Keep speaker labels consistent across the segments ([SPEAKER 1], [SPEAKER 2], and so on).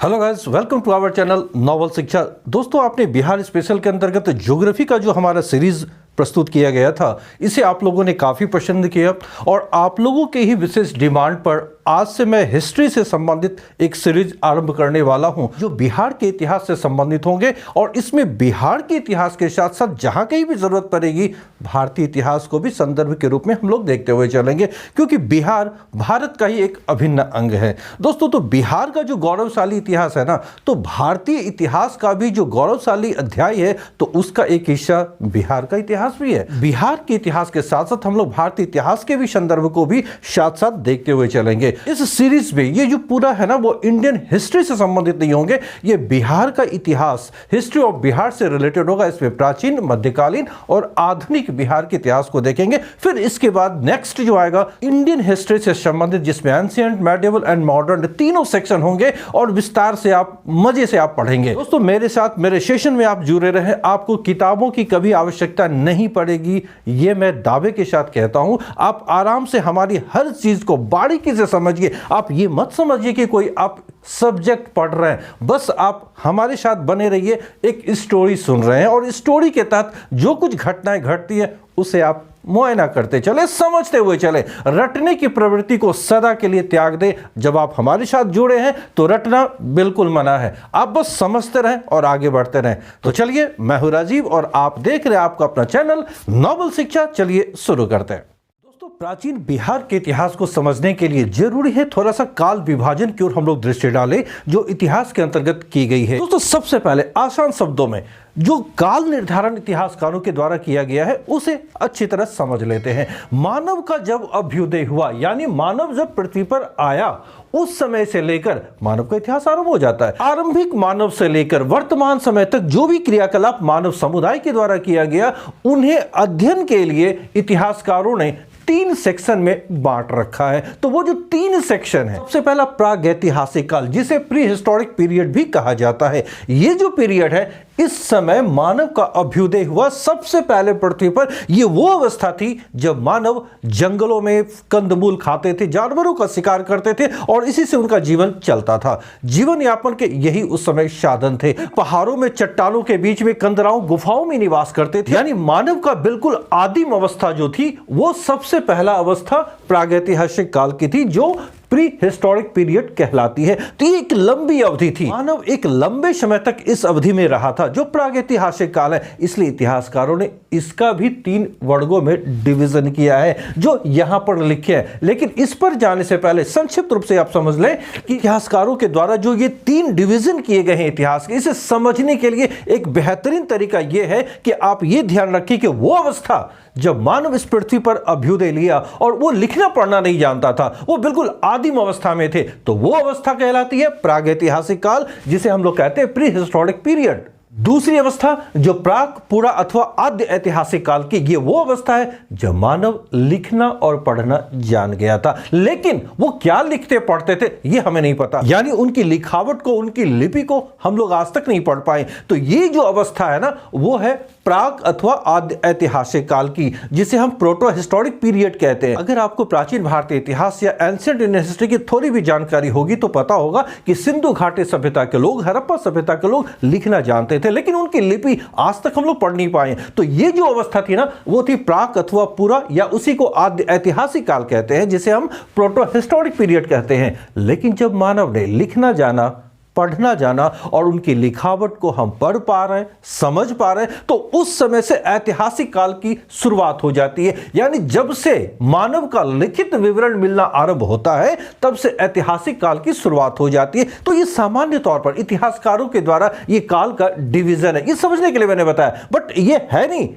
[SPEAKER 1] Hello guys, welcome to our channel novel Shiksha. दोस्तों, आपने Bihar special के अंतर्गत ज्योग्राफी का जो हमारा सीरीज प्रस्तुत किया गया था, इसे आप लोगों ने काफ़ी पसंद किया और आप लोगों के ही विशेष डिमांड पर आज से मैं हिस्ट्री से संबंधित एक सीरीज आरंभ करने वाला हूं जो बिहार के इतिहास से संबंधित होंगे। और इसमें बिहार के इतिहास के साथ साथ जहां कहीं भी जरूरत पड़ेगी भारतीय इतिहास को भी संदर्भ के रूप में हम लोग देखते हुए चलेंगे, क्योंकि बिहार भारत का ही एक अभिन्न अंग है। दोस्तों, तो बिहार का जो गौरवशाली इतिहास है ना, तो भारतीय इतिहास का भी जो गौरवशाली अध्याय है, तो उसका एक हिस्सा बिहार का इतिहास भी है। बिहार के इतिहास के साथ साथ हम लोग भारतीय इतिहास के भी संदर्भ को भी साथ साथ देखते हुए चलेंगे। इस सीरीज में ये जो पूरा है ना, वो इंडियन हिस्ट्री से संबंधित नहीं होंगे, ये बिहार का इतिहास, हिस्ट्री ऑफ बिहार से रिलेटेड होगा। इसमें प्राचीन, मध्यकालीन और आधुनिक बिहार के इतिहास को देखेंगे। फिर इसके बाद नेक्स्ट जो आएगा इंडियन हिस्ट्री से संबंधित, जिसमें एंशिएंट, मेडिवल एंड मॉडर्न तीनों सेक्शन होंगे और विस्तार से आप मजे से आप पढ़ेंगे। दोस्तों, मेरे साथ मेरे सेशन में आप जुड़े रहे, आपको किताबों की कभी आवश्यकता नहीं पड़ेगी, ये मैं दावे के साथ कहता हूं। आप आराम से हमारी हर चीज को बारीकी से समझिए। आप ये मत समझिए कि कोई आप सब्जेक्ट पढ़ रहे हैं, बस आप हमारे साथ बने रहिए, एक स्टोरी सुन रहे हैं और स्टोरी के तहत जो कुछ घटनाएं घटती है उसे आप मुआयना करते चले, समझते हुए चले। रटने की प्रवृत्ति को सदा के लिए त्याग दे। जब आप हमारे साथ जुड़े हैं तो रटना बिल्कुल मना है, आप बस समझते रहें और आगे बढ़ते रहें। तो चलिए, मैं हूं राजीव और आप देख रहे हैं आपका अपना चैनल नॉवल शिक्षा। चलिए शुरू करते हैं। दोस्तों, प्राचीन बिहार के इतिहास को समझने के लिए जरूरी है थोड़ा सा काल विभाजन की ओर हम लोग दृष्टि डालें, जो इतिहास के अंतर्गत की गई है। दोस्तों, सबसे पहले आसान शब्दों में जो काल निर्धारण इतिहासकारों के द्वारा किया गया है उसे अच्छी तरह समझ लेते हैं। मानव का जब अभ्युदय हुआ, यानी मानव जब पृथ्वी पर आया, उस समय से लेकर मानव का इतिहास आरंभ हो जाता है। आरंभिक मानव से लेकर वर्तमान समय तक जो भी क्रियाकलाप मानव समुदाय के द्वारा किया गया, उन्हें अध्ययन के लिए इतिहासकारों ने 3 सेक्शन में बांट रखा है। तो वो जो 3 सेक्शन है, सबसे पहला प्रागैतिहासिक काल, जिसे प्री हिस्टोरिक पीरियड भी कहा जाता है। ये जो पीरियड है, इस समय मानव का अभ्युदय हुआ। सबसे पहले पृथ्वी पर ये वो अवस्था थी जब मानव जंगलों में कंदमूल खाते थे, जानवरों का शिकार करते थे और इसी से उनका जीवन चलता था। जीवन यापन के यही उस समय साधन थे। पहाड़ों में, चट्टानों के बीच में, कंदराओं, गुफाओं में निवास करते थे। यानी मानव का बिल्कुल आदिम अवस्था जो थी, वो सबसे पहला अवस्था प्रागैतिहासिक काल की थी, जो प्री हिस्टोरिक पीरियड कहलाती है। तो ये एक लंबी अवधि थी, मानव एक लंबे समय तक इस अवधि में रहा था, जो प्रागैतिहासिक काल है। इसलिए इतिहासकारों ने इसका भी 3 वर्गों में डिवीजन किया है, जो यहां पर लिखे हैं। लेकिन इस पर जाने से पहले संक्षिप्त रूप से आप समझ लें कि इतिहासकारों के द्वारा जो ये 3 डिवीजन किए गए हैं इतिहास के, इसे समझने के लिए एक बेहतरीन तरीका यह है कि आप ये ध्यान रखिए कि वो अवस्था जब मानव इस पृथ्वी पर अभ्युदय लिया और वो लिखना पढ़ना नहीं जानता था, वो बिल्कुल आदिम अवस्था में थे, तो वो अवस्था कहलाती है प्रागैतिहासिक काल, जिसे हम लोग कहते हैं प्री हिस्टोरिक पीरियड। दूसरी अवस्था जो प्राक, पूरा अथवा आद्य ऐतिहासिक काल की, ये वो अवस्था है जब मानव लिखना और पढ़ना जान गया था। लेकिन वो क्या लिखते पढ़ते थे ये हमें नहीं पता, यानी उनकी लिखावट को, उनकी लिपि को हम लोग आज तक नहीं पढ़ पाए। तो ये जो अवस्था है ना, वो है प्राक अथवा आद्य ऐतिहासिक काल की, जिसे हम प्रोटो हिस्टोरिक पीरियड कहते हैं। अगर आपको प्राचीन भारतीय इतिहास या एंशिएंट इंडियन हिस्ट्री की थोड़ी भी जानकारी होगी तो पता होगा कि सिंधु घाटी सभ्यता के लोग, हड़प्पा सभ्यता के लोग लिखना जानते थे, लेकिन उनकी लिपि आज तक हम लोग पढ़ नहीं पाए। तो ये जो अवस्था थी ना, वो थी प्राक अथवा पूरा, या उसी को आद्य ऐतिहासिक काल कहते हैं, जिसे हम प्रोटो हिस्टोरिक पीरियड कहते हैं। लेकिन जब मानव ने लिखना जाना, पढ़ना जाना और उनकी लिखावट को हम पढ़ पा रहे हैं, समझ पा रहे हैं, तो उस समय से ऐतिहासिक काल की शुरुआत हो जाती है। यानी जब से मानव का लिखित विवरण मिलना आरंभ होता है, तब से ऐतिहासिक काल की शुरुआत हो जाती है। तो ये सामान्य तौर पर इतिहासकारों के द्वारा ये काल का डिवीजन है। ये समझने के लिए मैंने बताया, बट ये है नहीं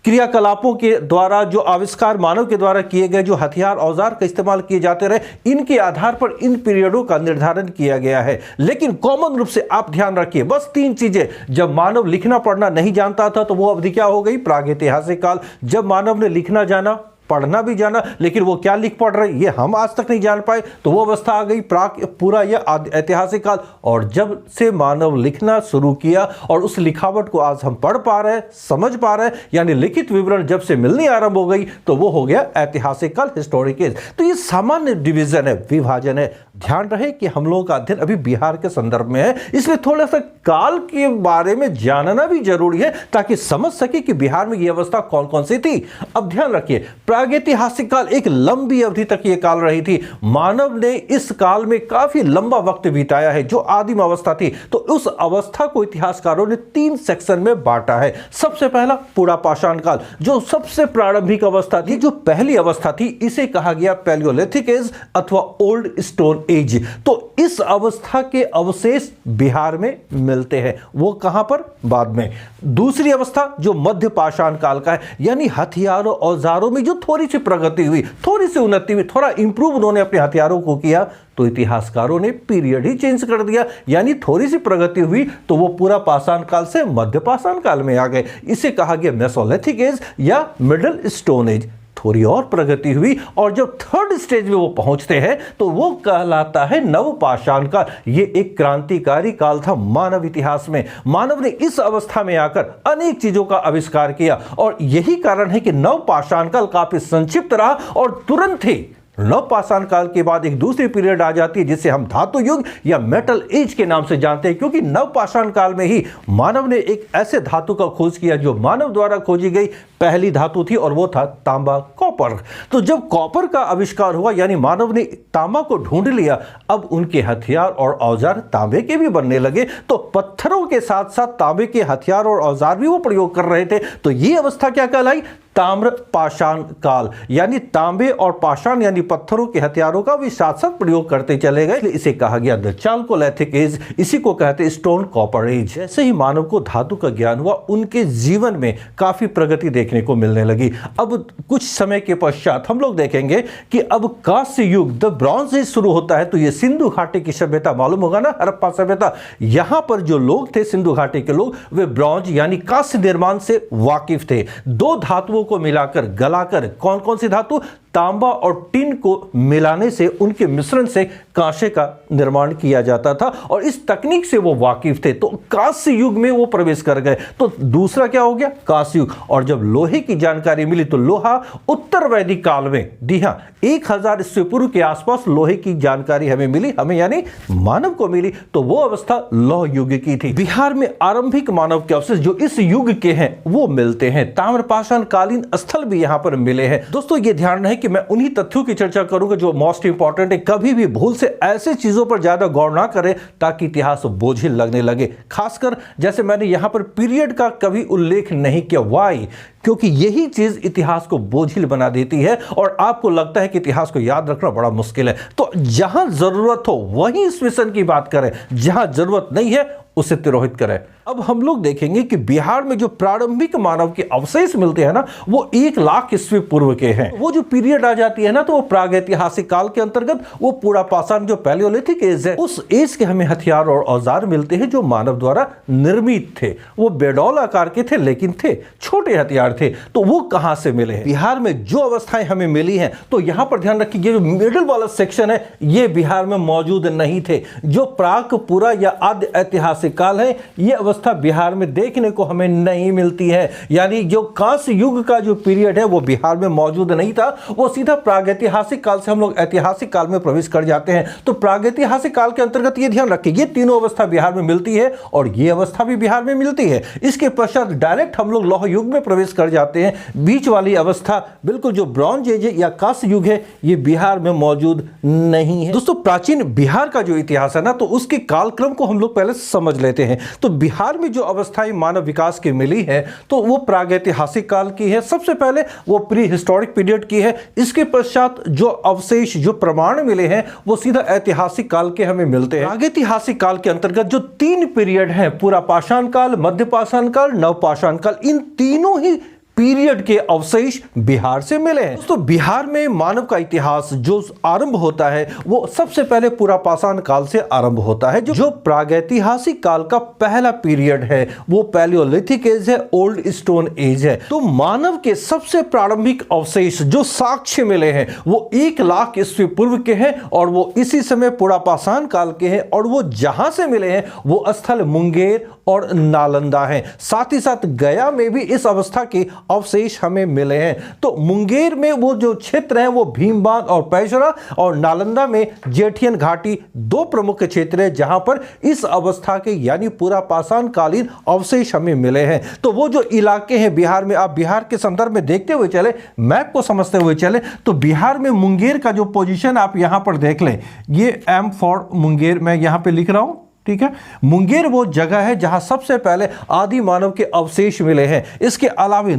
[SPEAKER 1] क्रियाकलापों के द्वारा जो आविष्कार मानव के द्वारा किए गए, जो हथियार औजार का इस्तेमाल किए जाते रहे, इनके आधार पर इन पीरियडों का निर्धारण किया गया है। लेकिन कॉमन रूप से आप ध्यान रखिए, बस 3 चीजें। जब मानव लिखना पढ़ना नहीं जानता था, तो वो अवधि क्या हो गई? प्रागैतिहासिक काल। जब मानव ने लिखना जाना, पढ़ना भी जाना, लेकिन वो क्या लिख पढ़ रहे ये हम आज तक नहीं जान पाए, तो वो अवस्था आ गई प्राक, पूरा या ऐतिहासिक काल। और जब से मानव लिखना शुरू किया और उस लिखावट को आज हम पढ़ पा रहे हैं, समझ पा रहे हैं, यानी लिखित विवरण जब से मिलनी आरंभ हो गई, तो वो हो गया ऐतिहासिक काल, हिस्टोरिक एज। तो ये सामान्य डिवीजन है, विभाजन है। ध्यान रहे कि हम लोगों का अध्ययन अभी बिहार के संदर्भ में है, इसलिए थोड़ा सा काल के बारे में जानना भी जरूरी है ताकि समझ सके कि बिहार में यह अवस्था कौन कौन सी थी। अब ध्यान रखिए, प्रागैतिहासिक काल एक लंबी अवधि तक यह काल रही थी। मानव ने इस काल में काफी लंबा वक्त बिताया है, जो आदिम अवस्था थी। तो उस अवस्था को इतिहासकारों ने 3 सेक्शन में बांटा है। सबसे पहला पूरा पाषाण काल, जो सबसे प्रारंभिक अवस्था थी, जो पहली अवस्था थी, इसे कहा गया पैलियोलिथिक एज अथवा ओल्ड स्टोन एज। तो इस अवस्था के अवशेष बिहार में मिलते हैं। वो कहां पर? बाद में। दूसरी अवस्था जो मध्य पाषाण काल का है, यानी हथियारों औजारों में जो थोड़ी सी प्रगति हुई, थोड़ी सी उन्नति हुई, थोड़ा इंप्रूव उन्होंने अपने हथियारों को किया, तो इतिहासकारों ने पीरियड ही चेंज कर दिया, यानी थोड़ी सी प्रगति हुई तो वो पूरा पाषाण काल से मध्य पाषाण काल में आ गए। इसे कहा गया मेसोलिथिक एज या मिडिल स्टोन एज। थोड़ी और प्रगति हुई और जब थर्ड स्टेज में वो पहुंचते हैं तो वो कहलाता है नवपाषाण काल। ये एक क्रांतिकारी काल था मानव इतिहास में। मानव ने इस अवस्था में आकर अनेक चीजों का आविष्कार किया और यही कारण है कि नवपाषाण काल काफी संक्षिप्त रहा और तुरंत ही नवपाषाण काल के बाद एक दूसरी पीरियड आ जाती है जिसे हम धातु युग या मेटल एज के नाम से जानते हैं, क्योंकि नवपाषाण काल में ही मानव ने एक ऐसे धातु का खोज किया जो मानव द्वारा खोजी गई पहली धातु थी और वो था तांबा, कॉपर। तो जब कॉपर का आविष्कार हुआ, यानी मानव ने तांबा को ढूंढ लिया, अब उनके हथियार और औजार तांबे के भी बनने लगे। तो पत्थरों के साथ साथ तांबे के हथियार और औजार भी वो प्रयोग कर रहे थे। तो ये अवस्था क्या कहलाई? ताम्र पाषाण काल, यानी तांबे और पाषाण यानी पत्थरों के हथियारों का भी साथ साथ प्रयोग करते चले गए। इसे कहा गया द चाल्कोलिथिक एज, इसी को कहते स्टोन कॉपर एज। जैसे ही मानव को धातु का ज्ञान हुआ, उनके जीवन में काफी प्रगति देखने को मिलने लगी। अब कुछ समय के पश्चात हम लोग देखेंगे कि अब कांस्य युग द ब्रॉन्ज एज शुरू होता है। तो ये सिंधु घाटी की सभ्यता मालूम होगा ना, हड़प्पा सभ्यता। यहां पर जो लोग थे सिंधु घाटी के लोग, वे ब्रॉन्ज यानी कांस्य निर्माण से वाकिफ थे। 2 धातुओं को मिलाकर गलाकर, कौन कौन सी धातु? तांबा और टिन को मिलाने से, उनके मिश्रण से कांसे का निर्माण किया जाता था और इस तकनीक से वो वाकिफ थे। तो कांस्य युग में वो प्रवेश कर गए। तो दूसरा क्या हो गया? कांस्य युग। और जब लोहे की जानकारी मिली तो लोहा उत्तर वैदिक काल में, जी हां, 1000 ईस्वी पूर्व के आसपास लोहे की जानकारी हमें मिली, हमें यानी मानव को मिली। तो वो अवस्था लौह युग की थी। बिहार में आरंभिक मानव के अवशेष जो इस युग के हैं वो मिलते हैं। ताम्रपाषाण कालीन स्थल भी यहां पर मिले हैं। दोस्तों ये ध्यान रहे कि मैं उन्हीं तथ्यों की चर्चा करूंगा जो मोस्ट इंपॉर्टेंट है। कभी भी भूल से ऐसे चीजों पर ज्यादा गौर ना करें ताकि इतिहास बोझिल लगने लगे। खासकर जैसे मैंने यहां पर पीरियड का कभी उल्लेख नहीं किया। वाई? क्योंकि यही चीज इतिहास को बोझिल बना देती है और आपको लगता है कि इतिहास को याद रखना बड़ा मुश्किल है। तो जहां जरूरत हो वहीं इस मिशन की बात करें, जहां जरूरत नहीं है उसे तिरोहित करें। अब हम लोग देखेंगे कि बिहार में जो प्रारंभिक मानव के अवशेष मिलते हैं ना, वो 1 लाख ईस्वी पूर्व के हैं। वो जो पीरियड आ जाती है ना, तो वो प्रागैतिहासिक काल के अंतर्गत वो पूरा पाषाण जो पैलियोलिथिक एज है, उस एज के हमें हथियार और औजार मिलते हैं जो मानव द्वारा निर्मित थे। वो बेडौल आकार के थे लेकिन थे छोटे हथियार थे। तो वो कहां से मिले हैं? बिहार में जो अवस्थाएं हमें मिली हैं, तो यहां पर ध्यान रखिए, ये जो मिडिल वाला सेक्शन है ये बिहार में मौजूद नहीं थे। जो प्राक पूरा या आद्य ऐतिहासिक काल है, ये अवस्था बिहार में देखने को हमें नहीं मिलती है। यानी जो कांस्य युग का जो पीरियड है वो बिहार में मौजूद नहीं था। वो सीधा प्रागैतिहासिक काल से हम लोग ऐतिहासिक काल में प्रवेश कर जाते हैं। तो प्रागैतिहासिक काल के अंतर्गत ये ध्यान रखिए, ये तीनों अवस्था बिहार में मिलती है और ये अवस्था भी बिहार में मिलती है। इसके पश्चात डायरेक्ट हम लोग लौह युग में प्रवेश कर जाते हैं। बीच वाली अवस्था बिल्कुल जो ब्रॉन्ज एज या कांस्य युग है, ये बिहार में मौजूद नहीं है। दोस्तों प्राचीन बिहार का जो इतिहास है ना, तो उसके कालक्रम को हम लोग पहले समझ लेते हैं। तो बिहार में जो अवस्थाएं मानव विकास की मिली है, तो वो प्रागैतिहासिक काल की है। सबसे पहले वो प्री हिस्टोरिक पीरियड की है। इसके पश्चात जो अवशेष, जो प्रमाण मिले हैं, वो सीधा ऐतिहासिक काल के हमें मिलते हैं। प्रागैतिहासिक काल के अंतर्गत जो 3 पीरियड हैं, पूरा पाषाण काल, मध्य पाषाण काल, नवपाषाण काल, इन तीनों ही पीरियड के अवशेष बिहार से मिले हैं। तो बिहार में मानव का इतिहास जो आरंभ होता है वो सबसे पहले पूरा पाषाण काल से आरंभ होता है। जो प्रागैतिहासिक काल का पहला पीरियड है वो पैलियोलिथिक एज है, ओल्ड स्टोन एज है। तो मानव के सबसे प्रारंभिक अवशेष जो साक्ष्य मिले हैं वो 1 लाख ईस्वी पूर्व के हैं और वो इसी समय पूरा पाषाण काल के हैं। और वो जहां से मिले हैं वो स्थल मुंगेर और नालंदा है। साथ ही साथ गया में भी इस अवस्था के अवशेष हमें मिले हैं। तो मुंगेर में वो जो क्षेत्र है वो भीमबांध और पैसरा, और नालंदा में जेठियन घाटी दो प्रमुख क्षेत्र है जहां पर इस अवस्था के यानी पूरा पाषाण कालीन अवशेष हमें मिले हैं। तो वो जो इलाके हैं बिहार में, आप बिहार के संदर्भ में देखते हुए चले, मैप को समझते हुए चले, तो बिहार में मुंगेर का जो पोजीशन आप यहां पर देख लें, ये एम फॉर मुंगेर मैं यहां पे लिख रहा हूं, ठीक है। मुंगेर वो जगह है जहां सबसे पहले आदि मानव के अवशेष मिले हैं। इसके अलावा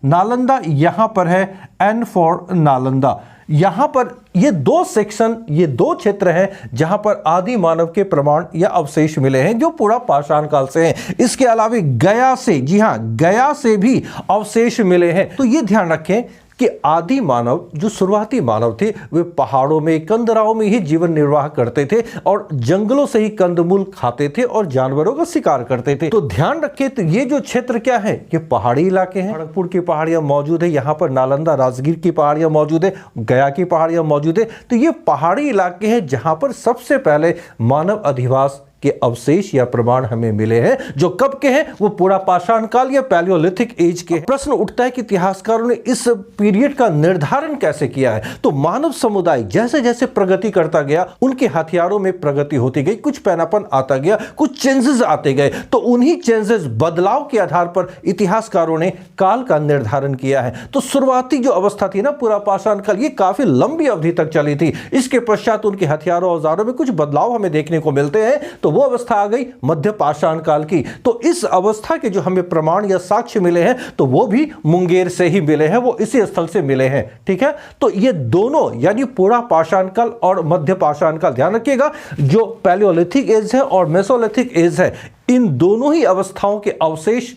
[SPEAKER 1] नालंदा यहां पर है, एन फॉर नालंदा। यहां पर ये दो सेक्शन, ये दो क्षेत्र हैं जहां पर आदि मानव के प्रमाण या अवशेष मिले हैं जो पूरा पाषाण काल से हैं। इसके अलावा गया से, जी हां, गया से भी अवशेष मिले हैं। तो ये ध्यान रखें कि आदि मानव जो शुरुआती मानव थे वे पहाड़ों में, कंदराओं में ही जीवन निर्वाह करते थे और जंगलों से ही कंदमूल खाते थे और जानवरों का शिकार करते थे। तो ध्यान रखें, तो ये जो क्षेत्र क्या है, ये पहाड़ी इलाके हैं। खड़गपुर की पहाड़ियां मौजूद है, यहाँ पर नालंदा राजगीर की पहाड़ियां मौजूद है, गया की पहाड़ियां मौजूद है। तो ये पहाड़ी इलाके हैं जहां पर सबसे पहले मानव अधिवास के अवशेष या प्रमाण हमें मिले हैं, जो कब के हैं, वो पूरा पाषाण काल या पैलियोलिथिक एज के। प्रश्न उठता है कि इतिहासकारों ने इस पीरियड का निर्धारण कैसे किया है। तो मानव समुदाय जैसे जैसे प्रगति करता गया, उनके हथियारों में प्रगति होती गई, कुछ पैनापन आता गया, कुछ चेंजेस आते गए। तो उन्हीं चेंजेस, बदलाव के आधार पर इतिहासकारों ने काल का निर्धारण किया है। तो शुरुआती जो अवस्था थी ना, पूरा पाषाण काल, ये काफी लंबी अवधि तक चली थी। इसके पश्चात उनके हथियारों औजारों में कुछ बदलाव हमें देखने को मिलते हैं। तो वो अवस्था आ गई मध्य पाषाण काल की। तो इस अवस्था के जो हमें प्रमाण या साक्ष्य मिले हैं, तो वो भी मुंगेर से ही मिले हैं, वो इसी स्थल से मिले हैं, ठीक है। तो ये दोनों यानी पूरा पाषाण काल और मध्य पाषाण काल, ध्यान रखिएगा, जो पैलियोलिथिक एज है और मेसोलिथिक एज है, इन दोनों ही अवस्थाओं के अवशेष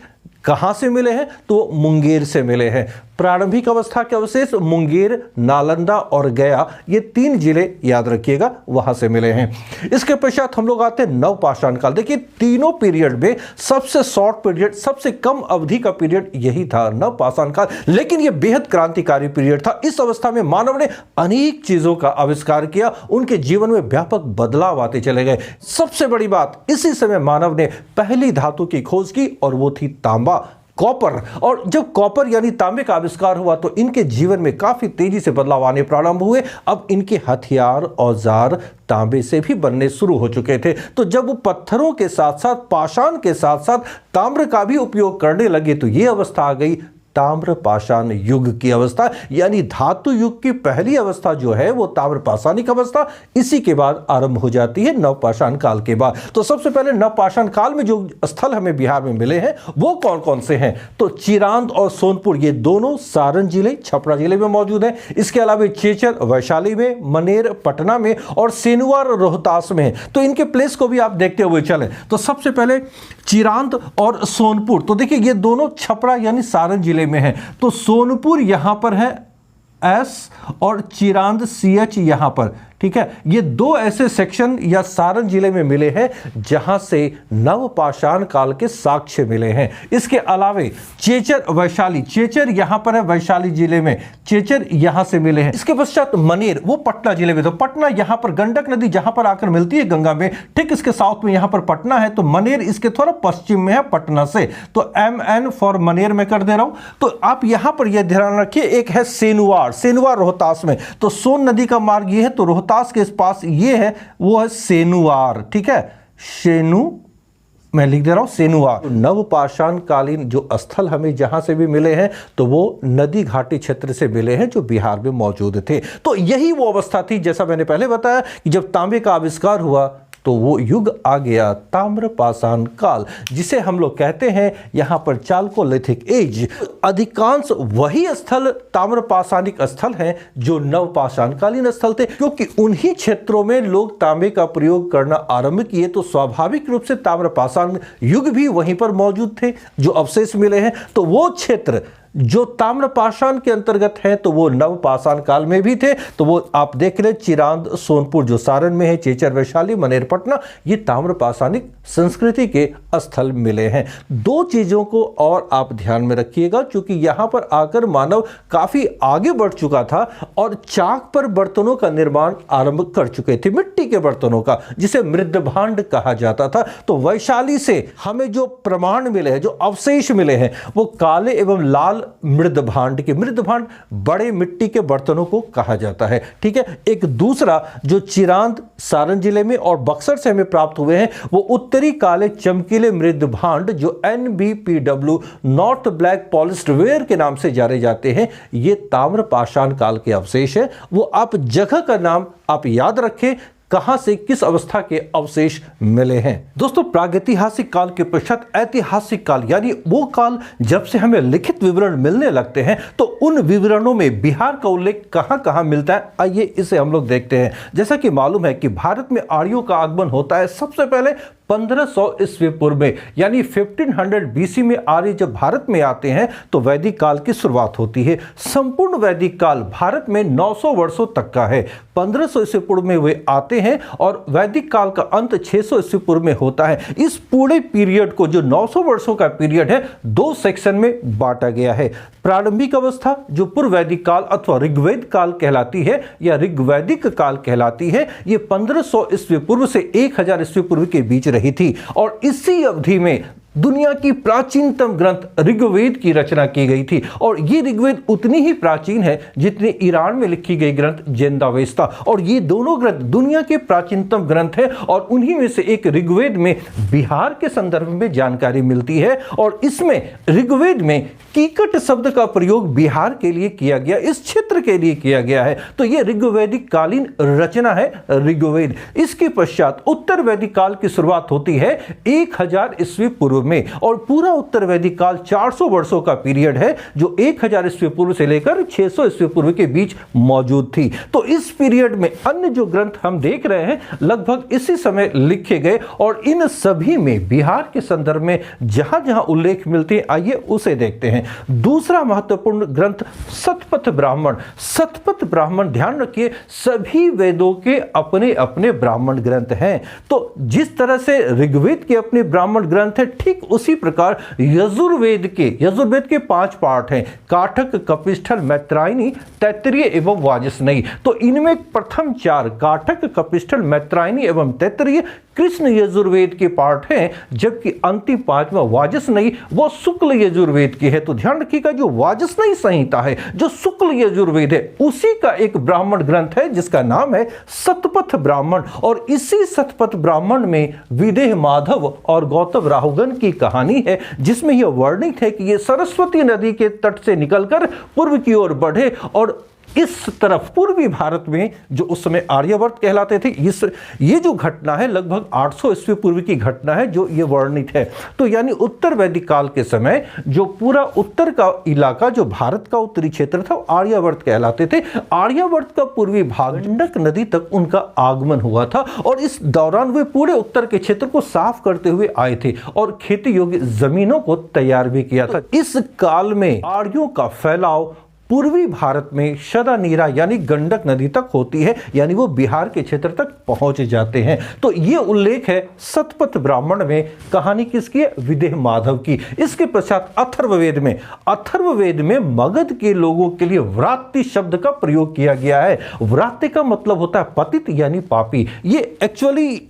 [SPEAKER 1] कहां से मिले हैं, तो मुंगेर से मिले हैं। प्रारंभिक अवस्था के अवशेष मुंगेर, नालंदा और गया, ये तीन जिले याद रखिएगा, वहां से मिले हैं। इसके पश्चात हम लोग आते हैं नव पाषाण काल। देखिए, तीनों पीरियड में सबसे शॉर्ट पीरियड, सबसे कम अवधि का पीरियड यही था, नव पाषाण काल। लेकिन यह बेहद क्रांतिकारी पीरियड था। इस अवस्था में मानव ने अनेक चीजों का आविष्कार किया, उनके जीवन में व्यापक बदलाव आते चले गए। सबसे बड़ी बात, इसी समय मानव ने पहली धातु की खोज की और वो थी तांबा, कॉपर। और जब कॉपर यानी तांबे का आविष्कार हुआ तो इनके जीवन में काफी तेजी से बदलाव आने प्रारंभ हुए। अब इनके हथियार औजार तांबे से भी बनने शुरू हो चुके थे। तो जब वो पत्थरों के साथ साथ, पाषाण के साथ साथ ताम्र का भी उपयोग करने लगे, तो ये अवस्था आ गई ताम्र पाषाण युग की अवस्था, यानी धातु युग की पहली अवस्था जो है वो ताम्र पाषाणिक अवस्था, इसी के बाद आरंभ हो जाती है नव पाषाण काल के बाद। तो सबसे पहले नव पाषाण काल में जो स्थल हमें बिहार में मिले हैं वो कौन कौन से हैं, तो चिरांद और सोनपुर, ये दोनों सारण जिले, छपरा जिले में मौजूद है। इसके अलावा चेचर वैशाली में, मनेर पटना में और सेनुवार रोहतास में है। तो इनके प्लेस को भी आप देखते हुए चले। तो सबसे पहले चिरांद और सोनपुर, तो देखिए ये दोनों छपरा यानी सारण जिले में है। तो सोनपुर यहां पर है एस और चिरांद CH यहां पर, ठीक है। ये दो ऐसे सेक्शन या सारण जिले में मिले हैं जहां से नव पाषाण काल के साक्ष्य मिले हैं। इसके अलावे चेचर वैशाली, चेचर यहां पर है वैशाली जिले में, चेचर यहां से मिले हैं। इसके पश्चात मनेर, वो पटना जिले में, तो पटना यहां पर गंडक नदी जहां पर आकर मिलती है गंगा में, ठीक इसके साउथ में यहां पर पटना है। तो मनेर इसके थोड़ा पश्चिम में है पटना से, तो MN फॉर मनेर में कर दे रहा हूं। तो आप यहां पर यह ध्यान रखिए, एक है सेनुवार, सेनुवार रोहतास में, तो सोन नदी का मार्ग ये है, तो रोहतास के पास ये है, वो है सेनुवार, ठीक है। सेनु मैं लिख दे रहा हूं, सेनुवार। नव पाषाण कालीन जो स्थल हमें जहां से भी मिले हैं, तो वो नदी घाटी क्षेत्र से मिले हैं जो बिहार में मौजूद थे। तो यही वो अवस्था थी, जैसा मैंने पहले बताया, कि जब तांबे का आविष्कार हुआ तो वो युग आ गया ताम्र पाषाण काल, जिसे हम लोग कहते हैं यहां पर चाल्कोलिथिक एज। अधिकांश वही स्थल ताम्र पाषाणिक स्थल हैं जो नव पाषाण कालीन स्थल थे, क्योंकि उन्हीं क्षेत्रों में लोग तांबे का प्रयोग करना आरंभ किए। तो स्वाभाविक रूप से ताम्र पाषाण युग भी वहीं पर मौजूद थे, जो अवशेष मिले हैं। तो वो क्षेत्र जो ताम्र पाषाण के अंतर्गत है, तो वो नव पाषाण काल में भी थे। तो वो आप देख रहे चिरांद सोनपुर जो सारण में है, चेचर वैशाली, मनेर पटना, ये ताम्र पाषाणिक संस्कृति के स्थल मिले हैं। दो चीजों को और आप ध्यान में रखिएगा, क्योंकि यहां पर आकर मानव काफी आगे बढ़ चुका था और चाक पर बर्तनों का निर्माण आरंभ कर चुके थे, मिट्टी के बर्तनों का, जिसे मृदभांड कहा जाता था। तो वैशाली से हमें जो प्रमाण मिले हैं, जो अवशेष मिले हैं, वो काले एवं लाल काल मृदभांड के, मृदभांड बड़े मिट्टी के बर्तनों को कहा जाता है। ठीक है, एक दूसरा जो चिरांद सारण जिले में और बक्सर से हमें प्राप्त हुए हैं वो उत्तरी काले चमकीले मृदभांड जो NBPW north black polished where के नाम से जाने जाते हैं। ये ताम्र पाषाण काल के अवशेष है। वो आप जगह का नाम आप याद रखें, कहां से किस अवस्था के अवशेष मिले हैं। दोस्तों, प्रागैतिहासिक काल के पश्चात ऐतिहासिक काल यानी वो काल जब से हमें लिखित विवरण मिलने लगते हैं तो उन विवरणों में बिहार का उल्लेख कहां कहां मिलता है, आइए इसे हम लोग देखते हैं। जैसा कि मालूम है कि भारत में आर्यों का आगमन होता है सबसे पहले 1500 ईस्वी पूर्व में, यानी 1500 BC में आर्य जब भारत में आते हैं तो वैदिक काल की शुरुआत होती है। संपूर्ण वैदिक काल भारत में 900 वर्षों तक का है। 1500 ईस्वी पूर्व में वे आते हैं और वैदिक काल का अंत 600 ईस्वी पूर्व में होता है। इस पूरे पीरियड को, जो 900 वर्षों का पीरियड है, 2 सेक्शन में बांटा गया है। प्रारंभिक अवस्था जो पूर्व वैदिक काल अथवा ऋग्वेद काल कहलाती है या ऋग्वैदिक काल कहलाती है, ये 1500 ईस्वी पूर्व से 1000 ईस्वी पूर्व के बीच रही थी और इसी अवधि में दुनिया की प्राचीनतम ग्रंथ ऋग्वेद की रचना की गई थी। और ये ऋग्वेद उतनी ही प्राचीन है जितनी ईरान में लिखी गई ग्रंथ ज़ेंदावेस्ता, और ये दोनों ग्रंथ दुनिया के प्राचीनतम ग्रंथ है। और उन्हीं में से एक ऋग्वेद में बिहार के संदर्भ में जानकारी मिलती है और इसमें ऋग्वेद में कीकट शब्द का प्रयोग बिहार के लिए किया गया, इस क्षेत्र के लिए किया गया है। तो ये ऋग्वैदिक कालीन रचना है ऋग्वेद। इसके पश्चात उत्तर वैदिक काल की शुरुआत होती है 1000 ईस्वी पूर्व में और पूरा उत्तर वैदिक काल 400 वर्षों का पीरियड है जो 1000 ईस्वी पूर्व से लेकर 600 ईस्वी पूर्व के बीच मौजूद थी। तो इस पीरियड में अन्य जो ग्रंथ हम देख रहे हैं लगभग इसी समय लिखे गए और इन सभी में बिहार के संदर्भ में जहां जहां उल्लेख मिलते हैं आइए उसे देखते हैं। दूसरा महत्वपूर्ण ग्रंथ शतपथ ब्राह्मण। शतपथ ब्राह्मण, ध्यान रखिए, सभी वेदों के अपने अपने ब्राह्मण ग्रंथ हैं। तो जिस तरह से ऋग्वेद के अपने ब्राह्मण ग्रंथ है, ठीक उसी प्रकार यजुर्वेद के 5 पार्ट हैं, काठक, कपिष्ठल, मैत्रायणी, तैत्तिरीय एवं वाजसनेयी। तो इनमें प्रथम 4 काठक, कपिष्ठल, मैत्रायणी एवं तैत्तिरीय कृष्ण यजुर्वेद के पार्ट हैं, जबकि अंतिम 5वां वाजसनेयी वो शुक्ल यजुर्वेद की है। तो ध्यान रखिएगा, जो वाजसनेयी संहिता है, जो शुक्ल यजुर्वेद है, उसी का एक ब्राह्मण ग्रंथ है जिसका नाम है शतपथ ब्राह्मण। और इसी शतपथ ब्राह्मण में विदेह माधव और गौतम राहुगन की कहानी है जिसमें यह वर्णित है कि ये सरस्वती नदी के तट से निकलकर पूर्व की ओर बढ़े और इस तरफ पूर्वी भारत में जो उस समय आर्यवर्त कहलाते थे, ये जो घटना है लगभग 800 ईस्वी पूर्व की घटना है जो ये वर्णित है। तो यानी उत्तर वैदिक काल के समय जो पूरा उत्तर का इलाका, जो भारत का उत्तरी क्षेत्र था, आर्यवर्त कहलाते थे। आर्यवर्त का पूर्वी भाग गंडक नदी तक उनका आगमन हुआ था और इस दौरान वे पूरे उत्तर के क्षेत्र को साफ करते हुए आए थे और खेती योग्य जमीनों को तैयार भी किया था। इस काल में आर्यों का फैलाव पूर्वी भारत में शदानीरा यानी गंडक नदी तक होती है, यानी वो बिहार के क्षेत्र तक पहुंच जाते हैं। तो ये उल्लेख है शतपथ ब्राह्मण में। कहानी किसकी है? विदेह माधव की। इसके पश्चात अथर्ववेद में मगध के लोगों के लिए व्रात्य शब्द का प्रयोग किया गया है। व्रात्य का मतलब होता है पतित यानी पापी। ये एक्चुअली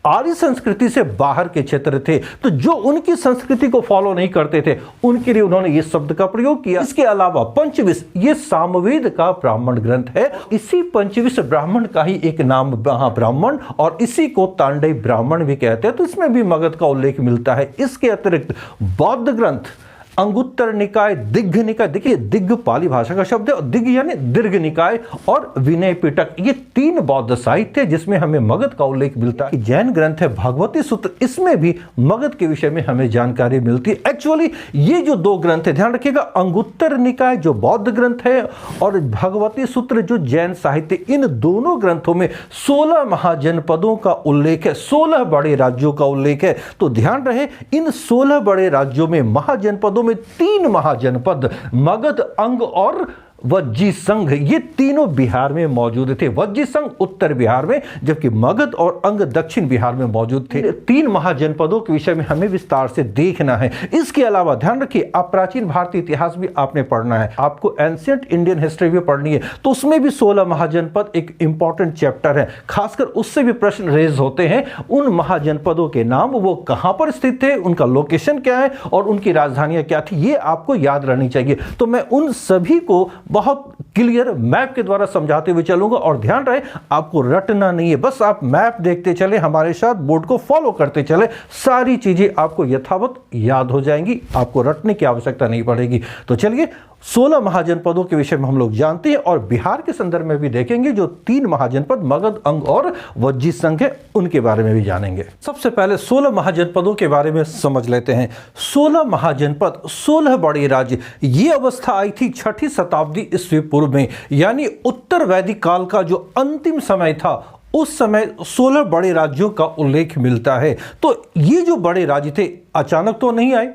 [SPEAKER 1] आर्य संस्कृति से बाहर के क्षेत्र थे, तो जो उनकी संस्कृति को फॉलो नहीं करते थे उनके लिए उन्होंने ये शब्द का प्रयोग किया। इसके अलावा पंचविश, ये सामवेद का ब्राह्मण ग्रंथ है। इसी पंचविश ब्राह्मण का ही एक नाम महाब्राह्मण और इसी को तांडई ब्राह्मण भी कहते हैं। तो इसमें भी मगध का उल्लेख मिलता है। इसके अतिरिक्त बौद्ध ग्रंथ अंगुत्तर निकाय, दिग्घ निकाय, देखिए दिग्घ पाली भाषा का शब्द है और दिग्घ यानी दीर्घ निकाय और विनय पिटक, ये 3 बौद्ध साहित्य जिसमें हमें मगध का उल्लेख मिलता है। जैन ग्रंथ है भगवती सूत्र, इसमें भी मगध के विषय में हमें जानकारी मिलती है। एक्चुअली ये जो 2 ग्रंथ है, ध्यान रखिएगा, अंगुत्तर निकाय जो बौद्ध ग्रंथ है और भगवती सूत्र जो जैन साहित्य, इन दोनों ग्रंथों में 16 महाजनपदों का उल्लेख है, 16 बड़े राज्यों का उल्लेख है। तो ध्यान रहे, इन 16 बड़े राज्यों में महाजनपदों में 3 महाजनपद मगध, अंग और वज्जी संघ, ये तीनों बिहार में मौजूद थे। वज्जी संघ उत्तर बिहार में, जबकि मगध और अंग दक्षिण बिहार में मौजूद थे। 3 महाजनपदों के विषय में हमें विस्तार से देखना है। इसके अलावा ध्यान रखिए, आप प्राचीन भारतीय इतिहास भी आपने पढ़ना है, आपको एंशिएंट इंडियन हिस्ट्री भी पढ़नी है, तो उसमें भी 16 महाजनपद एक इंपॉर्टेंट चैप्टर है। खासकर उससे भी प्रश्न रेज होते हैं, उन महाजनपदों के नाम, वो कहां पर स्थित थे, उनका लोकेशन क्या है और उनकी राजधानियां क्या थी, ये आपको याद रहनी चाहिए। तो मैं उन सभी को बहुत क्लियर मैप के द्वारा समझाते हुए चलूंगा, और ध्यान रहे आपको रटना नहीं है, बस आप मैप देखते चले, हमारे साथ बोर्ड को फॉलो करते चले, सारी चीजें आपको यथावत याद हो जाएंगी, आपको रटने की आवश्यकता नहीं पड़ेगी। तो चलिए 16 महाजनपदों के विषय में हम लोग जानते हैं, और बिहार के संदर्भ में भी देखेंगे जो 3 महाजनपद मगध, अंग और वज्जी संघ है, उनके बारे में भी जानेंगे। सबसे पहले 16 महाजनपदों के बारे में समझ लेते हैं। 16 महाजनपद, 16 बड़े राज्य, ये अवस्था आई थी 6ठी शताब्दी ईस्वी पूर्व में, यानी उत्तर वैदिक काल का जो अंतिम समय था, उस समय 16 बड़े राज्यों का उल्लेख मिलता है। तो ये जो बड़े राज्य थे अचानक तो नहीं आए,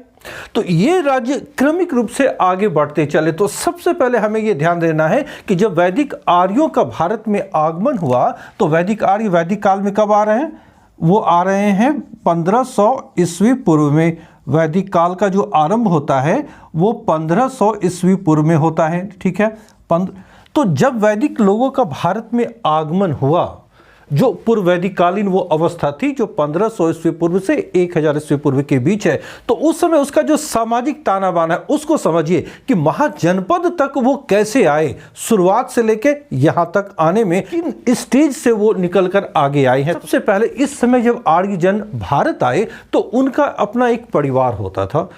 [SPEAKER 1] तो ये राज्य क्रमिक रूप से आगे बढ़ते चले। तो सबसे पहले हमें ये ध्यान देना है कि जब वैदिक आर्यों का भारत में आगमन हुआ, तो वैदिक आर्य वैदिक काल में कब आ रहे हैं? वो आ रहे हैं 1500 ईस्वी पूर्व में। वैदिक काल का जो आरंभ होता है वो 1500 ईस्वी पूर्व में होता है, ठीक है। तो जब वैदिक लोगों का भारत में आगमन हुआ, जो पूर्व वैदिक कालीन वो अवस्था थी जो 1500 ईस्वी पूर्व से 1000 ईस्वी पूर्व के बीच है, तो उस समय उसका जो सामाजिक ताना बाना है उसको समझिए कि महाजनपद तक वो कैसे आए, शुरुआत से लेके यहां तक आने में किन स्टेज से वो निकलकर आगे आए हैं। सबसे पहले इस समय जब आर्य जन भारत आए तो उनका अपना एक परिवार होता था।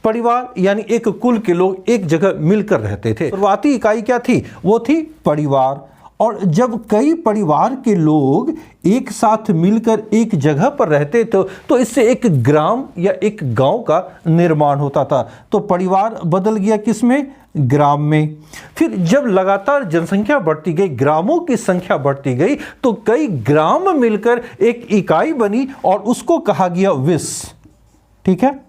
[SPEAKER 1] परिवार यानी एक कुल के लोग एक जगह मिलकर रहते थे। शुरुआती इकाई क्या थी? वो थी परिवार। और जब कई परिवार के लोग एक साथ मिलकर एक जगह पर रहते तो इससे एक ग्राम या एक गांव का निर्माण होता था। तो परिवार बदल गया किस में? ग्राम में। फिर जब लगातार जनसंख्या बढ़ती गई, ग्रामों की संख्या बढ़ती गई, तो कई ग्राम मिलकर एक इकाई बनी और उसको कहा गया विस, ठीक है।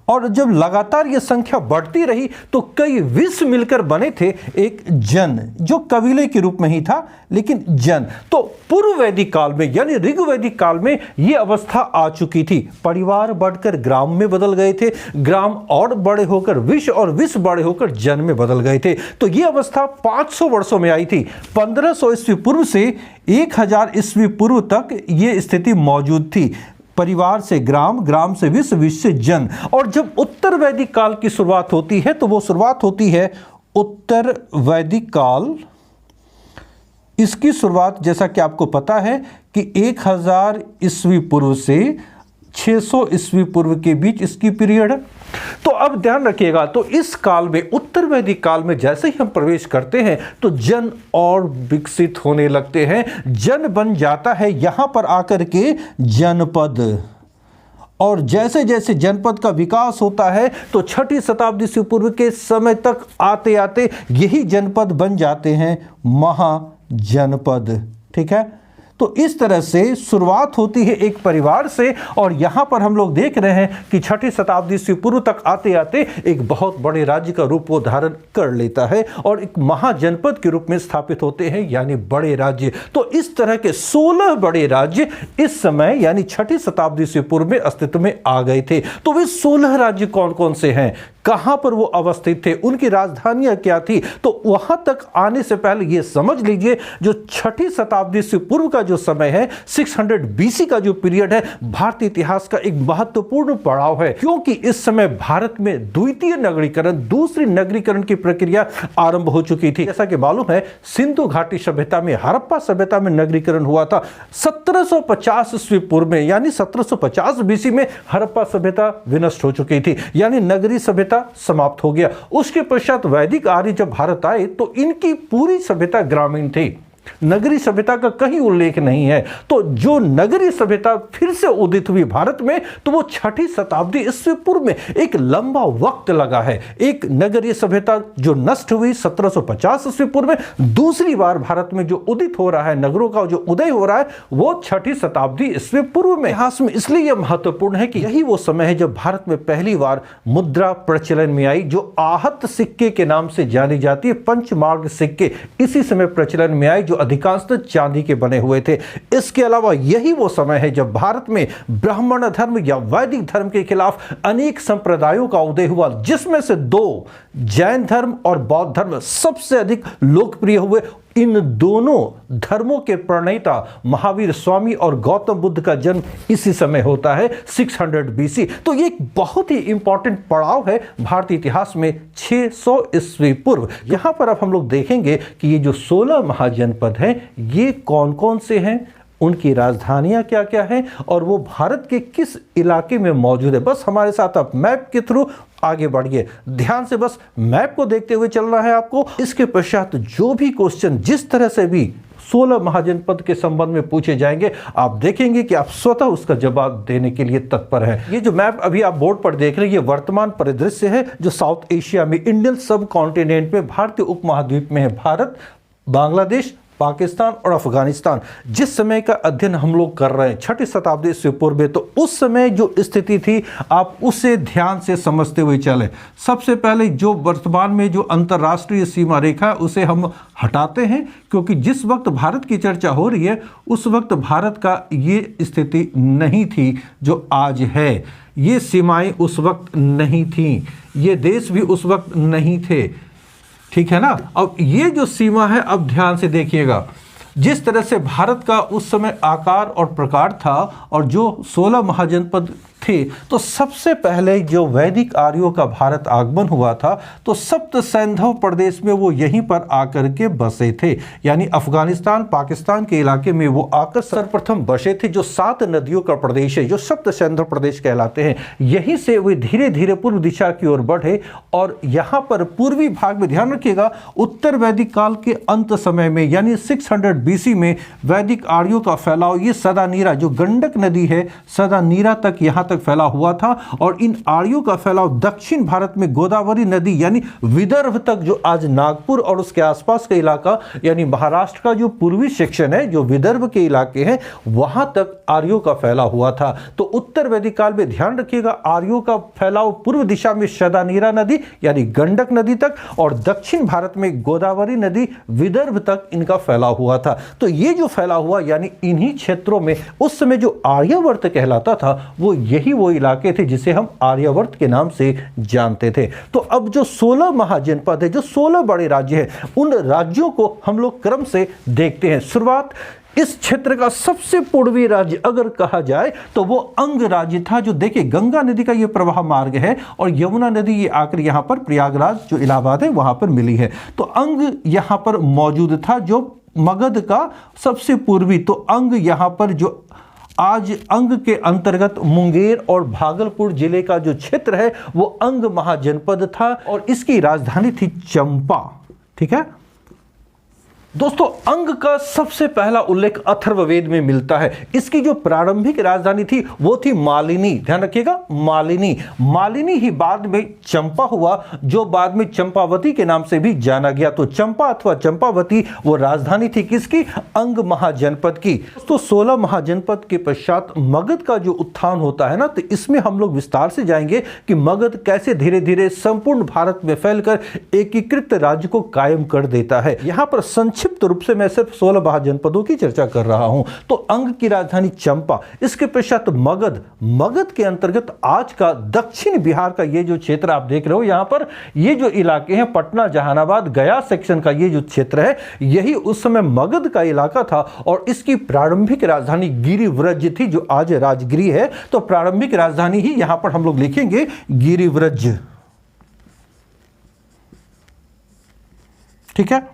[SPEAKER 1] और जब लगातार ये संख्या बढ़ती रही तो कई विस मिलकर बने थे एक जन, जो कबीले के रूप में ही था लेकिन जन। तो पूर्व वैदिक काल में यानी ऋग्वैदिक काल में ये अवस्था आ चुकी थी। परिवार बढ़कर ग्राम में बदल गए थे, ग्राम और बड़े होकर विश और विश बड़े होकर जन में बदल गए थे। तो ये अवस्था 500 वर्षों में आई थी। 1500 ईस्वी पूर्व से 1000 ईस्वी पूर्व तक ये स्थिति मौजूद थी। परिवार से ग्राम, ग्राम से विश्व, विश्व से जन। और जब उत्तर वैदिक काल की शुरुआत होती है तो वो शुरुआत होती है उत्तर वैदिक काल। इसकी शुरुआत जैसा कि आपको पता है कि 1000 ईस्वी पूर्व से 600 ईस्वी पूर्व के बीच इसकी पीरियड है। तो अब ध्यान रखिएगा, तो इस काल में, उत्तर वैदिक काल में जैसे ही हम प्रवेश करते हैं तो जन और विकसित होने लगते हैं। जन बन जाता है यहां पर आकर के जनपद। और जैसे जैसे जनपद का विकास होता है तो 6ठी शताब्दी से पूर्व के समय तक आते आते यही जनपद बन जाते हैं महाजनपद, ठीक है। तो इस तरह से शुरुआत होती है एक परिवार से, और यहां पर हम लोग देख रहे हैं कि 6ठी शताब्दी से पूर्व तक आते आते एक बहुत बड़े राज्य का रूप वो धारण कर लेता है और एक महाजनपद के रूप में स्थापित होते हैं, यानी बड़े राज्य। तो इस तरह के 16 बड़े राज्य इस समय यानी 6ठी शताब्दी से पूर्व में अस्तित्व में आ गए थे। तो वे 16 राज्य कौन कौन से हैं, कहां पर वो अवस्थित थे, उनकी राजधानियां क्या थी? तो वहां तक आने से पहले ये समझ लीजिए, जो 6ठी शताब्दी से पूर्व का जो समय है, 600 बीसी का जो पीरियड है, भारतीय इतिहास का एक महत्वपूर्ण पड़ाव है, क्योंकि इस समय भारत में द्वितीय नगरीकरण, दूसरी नगरीकरण की प्रक्रिया आरंभ हो चुकी थी। जैसा कि मालूम है, सिंधु घाटी सभ्यता में, हड़प्पा सभ्यता में नगरीकरण हुआ था 1750 ईस्वी पूर्व में, यानी 1750 बीसी में हड़प्पा सभ्यता विनष्ट हो चुकी थी, यानी नगरीय सभ्यता समाप्त हो गया। उसके पश्चात वैदिक आर्य जब भारत आए तो इनकी पूरी सभ्यता ग्रामीण थी। नगरीय सभ्यता का कहीं उल्लेख नहीं है। तो जो नगरीय सभ्यता फिर से उदित हुई भारत में, तो वो 6ठी शताब्दी ईस्वी पूर्व में। एक लंबा वक्त लगा है। एक नगरीय सभ्यता जो नष्ट हुई 1750 ईस्वी पूर्व में, दूसरी बार भारत में जो उदित हो रहा है, नगरों का जो उदय हो रहा है, वो 6ठी शताब्दी ईस्वी पूर्व में। इतिहास में इसलिए यह महत्वपूर्ण है कि यही वो समय है जब भारत में पहली बार मुद्रा प्रचलन में आई, जो आहत सिक्के के नाम से जानी जाती है। पंचमार्ग सिक्के इसी समय प्रचलन में आए, जो अधिकांशतः चांदी के बने हुए थे। इसके अलावा यही वो समय है जब भारत में ब्राह्मण धर्म या वैदिक धर्म के खिलाफ अनेक संप्रदायों का उदय हुआ, जिसमें से 2 जैन धर्म और बौद्ध धर्म सबसे अधिक लोकप्रिय हुए। इन दोनों धर्मों के प्रणेता महावीर स्वामी और गौतम बुद्ध का जन्म इसी समय होता है, 600 BC। तो ये एक बहुत ही इंपॉर्टेंट पड़ाव है भारतीय इतिहास में, 600 ईस्वी पूर्व। यहां पर अब हम लोग देखेंगे कि ये जो 16 महाजनपद हैं, ये कौन कौन से हैं, उनकी राजधानियां क्या क्या हैं, और वो भारत के किस इलाके में मौजूद है। बस हमारे साथ आप मैप के थ्रू आगे बढ़िए। ध्यान से बस मैप को देखते हुए चलना है आपको। इसके पश्चात जो भी क्वेश्चन जिस तरह से भी 16 महाजनपद के संबंध में पूछे जाएंगे, आप देखेंगे कि आप स्वतः उसका जवाब देने के लिए तत्पर हैं। ये जो मैप अभी आप बोर्ड पर देख रहे हैं, ये वर्तमान परिदृश्य है जो साउथ एशिया में, इंडियन सब कॉन्टिनेंट में, भारतीय उपमहाद्वीप में है। भारत, बांग्लादेश, पाकिस्तान और अफगानिस्तान, जिस समय का अध्ययन हम लोग कर रहे हैं 6ठी शताब्दी ईस्वी पूर्व में, तो उस समय जो स्थिति थी आप उसे ध्यान से समझते हुए चले। सबसे पहले जो वर्तमान में जो अंतर्राष्ट्रीय सीमा रेखा है उसे हम हटाते हैं, क्योंकि जिस वक्त भारत की चर्चा हो रही है उस वक्त भारत का ये स्थिति नहीं थी जो आज है। ये सीमाएं उस वक्त नहीं थी, ये देश भी उस वक्त नहीं थे, ठीक है ना। अब ये जो सीमा है, अब ध्यान से देखिएगा, जिस तरह से भारत का उस समय आकार और प्रकार था और जो 16 महाजनपद थे, तो सबसे पहले जो वैदिक आर्यों का भारत आगमन हुआ था, तो सप्त सैंधव प्रदेश में वो यहीं पर आकर के बसे थे, यानी अफगानिस्तान पाकिस्तान के इलाके में वो आकर सर्वप्रथम बसे थे। जो 7 नदियों का प्रदेश है, जो सप्त सैंधव प्रदेश कहलाते हैं, यहीं से वे धीरे धीरे पूर्व दिशा की ओर बढ़े। और यहाँ पर पूर्वी भाग में ध्यान रखिएगा, उत्तर वैदिक काल के अंत समय में, यानी 600 BC में वैदिक आर्यों का फैलाव ये सदानीरा, जो गंडक नदी है, सदानीरा तक यहाँ तक फैला हुआ था। और इन आर्यों का फैलाव दक्षिण भारत में गोदावरी नदी यानी विदर्भ तक, जो आज नागपुर और उसके आसपास का इलाका यानी महाराष्ट्र का जो पूर्वी सेक्शन है, जो विदर्भ के इलाके हैं, वहां तक आर्यों का फैलाव हुआ था। तो उत्तर वैदिक काल में ध्यान रखिएगा, आर्यों का फैलाव पूर्व दिशा में सदानीरा नदी यानी गंडक नदी तक, और दक्षिण भारत में गोदावरी नदी विदर्भ तक इनका फैलाव हुआ था। तो ये जो फैलाव हुआ, यानी इन्हीं क्षेत्रों में उस समय जो आर्यावर्त कहलाता था, वो यही वो इलाके थे जिसे हम आर्यावर्त के नाम से जानते थे। तो अब जो 16 महाजनपद है, जो 16 बड़े राज्य हैं, उन राज्यों को हम लोग क्रम से देखते हैं। शुरुआत इस क्षेत्र का सबसे पूर्वी राज्य अगर कहा जाए तो वो अंग राज्य था, जो देखिए गंगा नदी का ये प्रवाह मार्ग है और यमुना नदी ये आकर यहाँ पर प्रयागराज जो इलाहाबाद है वहां पर मिली है। तो अंग यहाँ पर मौजूद था, जो मगध का सबसे पूर्वी। तो अंग यहाँ पर जो आज अंग के अंतर्गत मुंगेर और भागलपुर जिले का जो क्षेत्र है, वो अंग महाजनपद था और इसकी राजधानी थी चंपा, ठीक है दोस्तों। अंग का सबसे पहला उल्लेख अथर्ववेद में मिलता है। इसकी जो प्रारंभिक राजधानी थी वो थी मालिनी, ध्यान रखिएगा, मालिनी। मालिनी ही बाद में चंपा हुआ, जो बाद में चंपावती के नाम से भी जाना गया। तो चंपा अथवा चंपावती वो राजधानी थी किसकी? अंग महाजनपद की। तो 16 महाजनपद के पश्चात मगध का जो उत्थान होता है ना, तो इसमें हम लोग विस्तार से जाएंगे कि मगध कैसे धीरे धीरे संपूर्ण भारत में फैलकर एकीकृत राज्य को कायम कर देता है। यहां पर संक्षिप्त रूप से मैं सिर्फ 16 महाजनपदों की चर्चा कर रहा हूं। तो अंग की राजधानी चंपा, इसके पश्चात मगध। मगध के अंतर्गत आज का दक्षिण बिहार का ये जो क्षेत्र आप देख रहे हो, यहां पर ये जो इलाके हैं, पटना, जहानाबाद, गया सेक्शन का ये जो क्षेत्र है, यही उस समय मगध का इलाका था और इसकी प्रारंभिक राजधानी गिरिव्रज थी, जो आज राजगिरी है। तो प्रारंभिक राजधानी ही यहां पर हम लोग लिखेंगे गिरिव्रज, ठीक है।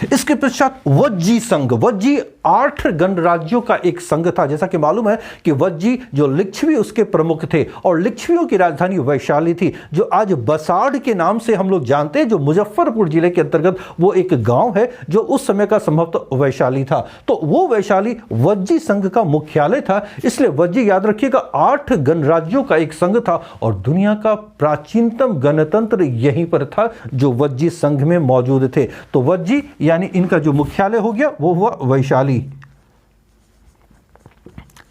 [SPEAKER 1] इसके पश्चात वज्जी संघ। वज्जी 8 गणराज्यों का एक संघ था। जैसा कि मालूम है कि वज्जी जो लिच्छवी उसके प्रमुख थे और लिच्छवियों की राजधानी वैशाली थी, जो आज बसाड़ के नाम से हम लोग जानते हैं, जो मुजफ्फरपुर जिले के अंतर्गत वो एक गांव है जो उस समय का संभवतः वैशाली था। तो वो वैशाली वज्जी संघ का मुख्यालय था। इसलिए वज्जी, याद रखिएगा, 8 गणराज्यों का एक संघ था और दुनिया का प्राचीनतम गणतंत्र यहीं पर था जो वज्जी संघ में मौजूद थे। तो वज्जी यानी इनका जो मुख्यालय हो गया वो हुआ वैशाली।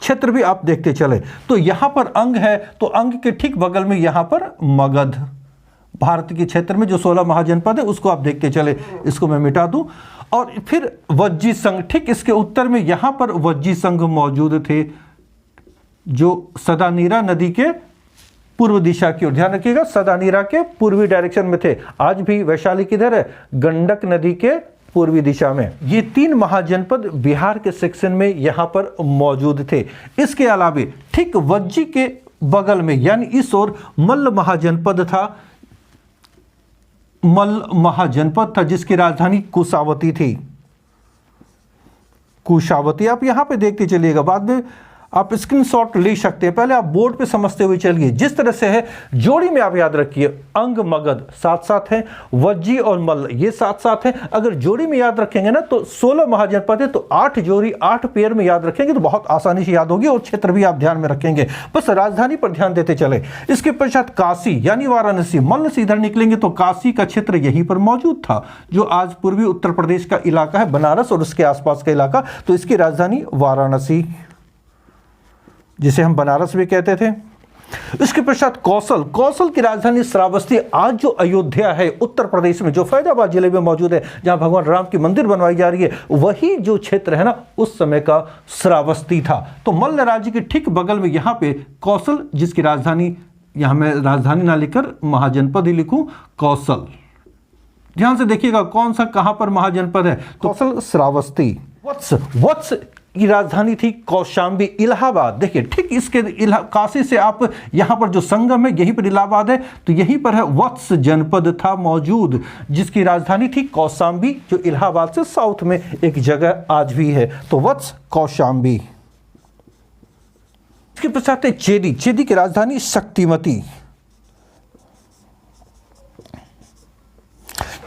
[SPEAKER 1] क्षेत्र भी आप देखते चले तो यहां पर अंग है, तो अंग के ठीक बगल में यहां पर मगध, भारत के क्षेत्र में जो 16 महाजनपद है उसको आप देखते चले। इसको मैं मिटा दूं। और फिर वज्जी संघ, ठीक इसके उत्तर में यहां पर वज्जी संघ मौजूद थे जो सदानीरा नदी के पूर्व दिशा की ओर, ध्यान रखिएगा, सदानीरा के पूर्वी डायरेक्शन में थे। आज भी वैशाली किधर है? गंडक नदी के पूर्वी दिशा में। ये 3 महाजनपद बिहार के सेक्शन में यहां पर मौजूद थे। इसके अलावा ठीक वज्जी के बगल में यानी इस ओर मल्ल महाजनपद था। मल्ल महाजनपद था जिसकी राजधानी कुशावती थी। कुशावती आप यहां पे देखते चलिएगा, बाद में आप स्क्रीनशॉट ले सकते हैं, पहले आप बोर्ड पे समझते हुए चलिए। जिस तरह से है जोड़ी में आप याद रखिए, अंग मगध साथ साथ हैं, वज्जी और मल्ल ये साथ साथ हैं। अगर जोड़ी में याद रखेंगे ना तो 16 महाजनपद है, तो 8 जोड़ी 8 पेयर में याद रखेंगे तो बहुत आसानी से याद होगी और क्षेत्र भी आप ध्यान में रखेंगे। बस राजधानी पर ध्यान देते चले। इसके पश्चात काशी यानी वाराणसी, मल्ल से इधर निकलेंगे तो काशी का क्षेत्र यहीं पर मौजूद था जो आज पूर्वी उत्तर प्रदेश का इलाका है, बनारस और उसके आसपास का इलाका। तो इसकी राजधानी वाराणसी, जिसे हम बनारस भी कहते थे। इसके पश्चात कौशल, कौशल की राजधानी श्रावस्ती, आज जो अयोध्या है उत्तर प्रदेश में, जो फैजाबाद जिले में मौजूद है, जहां भगवान राम की मंदिर बनवाई जा रही है, वही जो क्षेत्र है ना उस समय का श्रावस्ती था। तो मल्ल राज्य के ठीक बगल में यहां पे कौशल, जिसकी राजधानी, यहां मैं राजधानी ना लिखकर महाजनपद ही लिखूं, कौशल। ध्यान से देखिएगा कौन सा कहां पर महाजनपद है, कौशल श्रावस्ती। वत्स, वत्स की राजधानी थी कौशांबी, इलाहाबाद। देखिए ठीक इसके काशी से आप यहां पर जो संगम है यहीं पर इलाहाबाद है, तो यहीं पर है वत्स जनपद था मौजूद जिसकी राजधानी थी कौशांबी, जो इलाहाबाद से साउथ में एक जगह आज भी है। तो वत्स कौशांबी। इसके पश्चात है चेदी, चेदी की राजधानी शक्तिमती।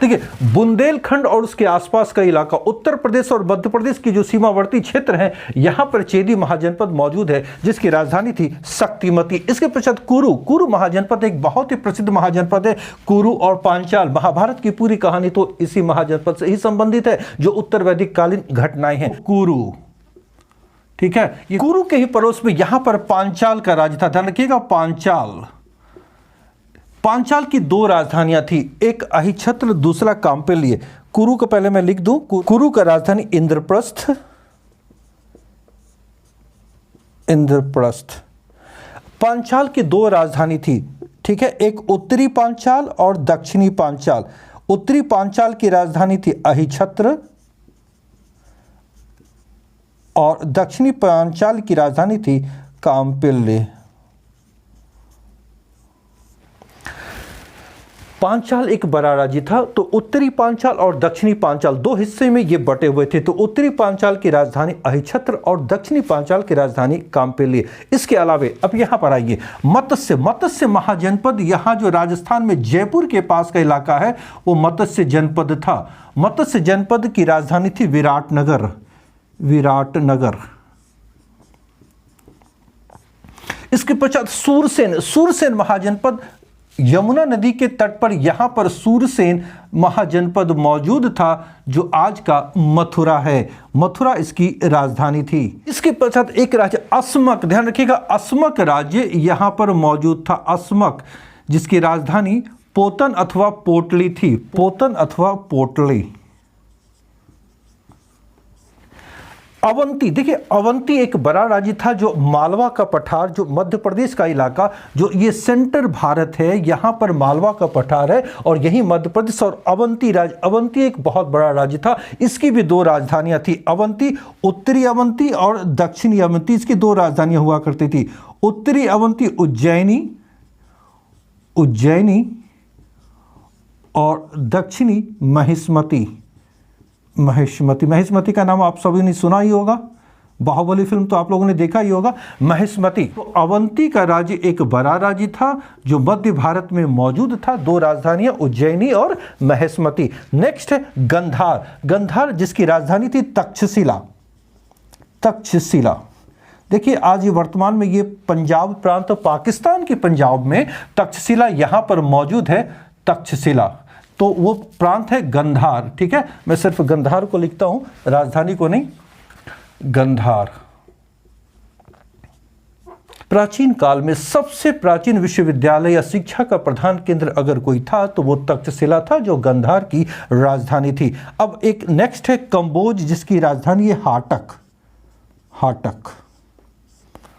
[SPEAKER 1] देखिए बुंदेलखंड और उसके आसपास का इलाका, उत्तर प्रदेश और मध्य प्रदेश की जो सीमावर्ती क्षेत्र हैं, यहां पर चेदी महाजनपद मौजूद है जिसकी राजधानी थी शक्तिमती। इसके पश्चात कुरु, कुरु महाजनपद एक बहुत ही प्रसिद्ध महाजनपद है। कुरु और पांचाल, महाभारत की पूरी कहानी तो इसी महाजनपद से ही संबंधित है, जो उत्तर वैदिक कालीन घटनाएं हैं। कुरु, ठीक है, ये कुरु के ही पड़ोस में यहां पर पांचाल का राज था। ध्यान रखिएगा, पांचाल। पांचाल की 2 राजधानियां थी, एक अहिछत्र, दूसरा कांपिल्य। कुरु को पहले मैं लिख दूं, कुरु का राजधानी इंद्रप्रस्थ, इंद्रप्रस्थ। पांचाल की 2 राजधानी थी, ठीक है, एक उत्तरी पांचाल और दक्षिणी पांचाल। उत्तरी पांचाल की राजधानी थी अहिछत्र और दक्षिणी पांचाल की राजधानी थी कांपिल्य। पांचाल एक बड़ा राज्य था, तो उत्तरी पांचाल और दक्षिणी पांचाल 2 हिस्से में ये बटे हुए थे। तो उत्तरी पांचाल की राजधानी अहिछत्र और दक्षिणी पांचाल की राजधानी कांपिल्य। इसके अलावे अब यहां पर आइए, मत्स्य, मत्स्य महाजनपद, यहां जो राजस्थान में जयपुर के पास का इलाका है वो मत्स्य जनपद था। मत्स्य जनपद की राजधानी थी विराटनगर, विराटनगर। इसके पश्चात सूरसेन, सूरसेन महाजनपद, यमुना नदी के तट पर यहां पर सूरसेन महाजनपद मौजूद था जो आज का मथुरा है। मथुरा इसकी राजधानी थी। इसके पश्चात एक राज्य अस्मक, ध्यान रखिएगा, अस्मक राज्य यहां पर मौजूद था। अस्मक, जिसकी राजधानी पोतन अथवा पोटली थी, पोतन अथवा पोटली। अवंती, देखिए अवंती एक बड़ा राज्य था, जो मालवा का पठार, जो मध्य प्रदेश का इलाका, जो ये सेंटर भारत है, यहां पर मालवा का पठार है और यही मध्य प्रदेश। और अवंती राज्य, अवंती एक बहुत बड़ा राज्य था, इसकी भी 2 राजधानियां थी। अवंती, उत्तरी अवंती और दक्षिणी अवंती, इसकी 2 राजधानियां हुआ करती थी। उत्तरी अवंती उज्जैनी, उज्जैनी और दक्षिणी महिष्मती, महिष्मति। महिष्मति का नाम आप सभी ने सुना ही होगा, बाहुबली फिल्म तो आप लोगों ने देखा ही होगा। महिष्मति तो अवंती का राज्य एक बड़ा राज्य था जो मध्य भारत में मौजूद था। 2 राजधानियां उज्जैनी और महिष्मति। नेक्स्ट है गंधार। गंधार जिसकी राजधानी थी तक्षशिला। तक्षशिला देखिए आज ये वर्तमान में ये पंजाब प्रांत, पाकिस्तान के पंजाब में तक्षशिला यहां पर मौजूद है। तक्षशिला तो वो प्रांत है गंधार। ठीक है, मैं सिर्फ गंधार को लिखता हूं, राजधानी को नहीं। गंधार प्राचीन काल में सबसे प्राचीन विश्वविद्यालय या शिक्षा का प्रधान केंद्र अगर कोई था तो वो तक्षशिला था जो गंधार की राजधानी थी। अब एक नेक्स्ट है कंबोज जिसकी राजधानी है हाटक। हाटक